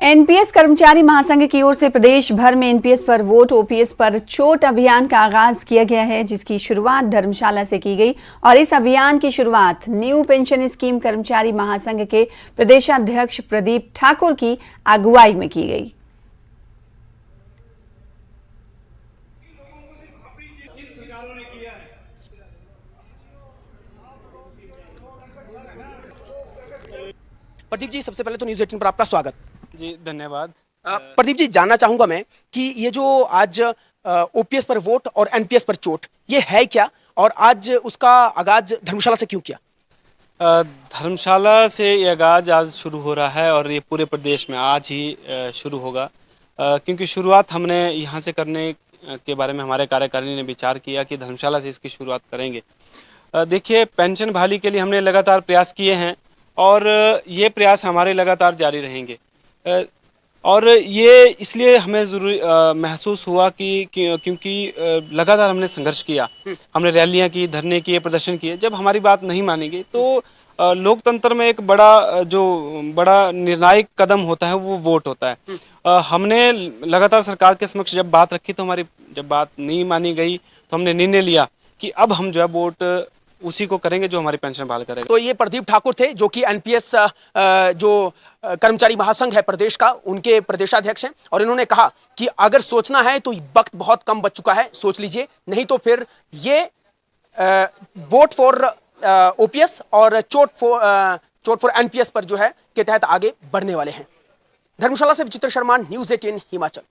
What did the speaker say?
NPS कर्मचारी महासंघ की ओर से प्रदेश भर में एनपीएस पर वोट ओपीएस पर चोट अभियान का आगाज किया गया है, जिसकी शुरुआत धर्मशाला से की गई और इस अभियान की शुरुआत न्यू पेंशन स्कीम कर्मचारी महासंघ के प्रदेशाध्यक्ष प्रदीप ठाकुर की अगुवाई में की गई। प्रदीप जी, सबसे पहले तो न्यूज़ 18 पर आपका स्वागत। जी धन्यवाद। प्रदीप जी, जानना चाहूंगा मैं कि ये जो आज ओपीएस पर वोट और एनपीएस पर चोट, ये है क्या और आज उसका आगाज धर्मशाला से क्यों किया? धर्मशाला से ये आगाज आज शुरू हो रहा है और ये पूरे प्रदेश में आज ही शुरू होगा, क्योंकि शुरुआत हमने यहाँ से करने के बारे में हमारे कार्यकारिणी ने विचार किया कि धर्मशाला से इसकी शुरुआत करेंगे। देखिए, पेंशन बहाली के लिए हमने लगातार प्रयास किए हैं और ये प्रयास हमारे लगातार जारी रहेंगे। और ये इसलिए हमें ज़रूरी महसूस हुआ कि क्योंकि लगातार हमने संघर्ष किया, हमने रैलियां की, धरने किए, प्रदर्शन किए। जब हमारी बात नहीं मानी गई तो लोकतंत्र में एक बड़ा निर्णायक कदम होता है, वो वोट होता है। हमने लगातार सरकार के समक्ष जब बात रखी तो हमारी जब बात नहीं मानी गई तो हमने निर्णय लिया कि अब हम जो है वोट उसी को करेंगे जो हमारी पेंशन बहाल करेगा। तो ये प्रदीप ठाकुर थे, जो कि एनपीएस जो कर्मचारी महासंघ है प्रदेश का, उनके प्रदेशाध्यक्ष हैं, और इन्होंने कहा कि अगर सोचना है तो वक्त बहुत कम बच चुका है, सोच लीजिए, नहीं तो फिर ये वोट फॉर ओपीएस और चोट फॉर एनपीएस पर जो है के तहत आगे बढ़ने वाले हैं। धर्मशाला से विचित्र शर्मा, न्यूज़ 18 हिमाचल।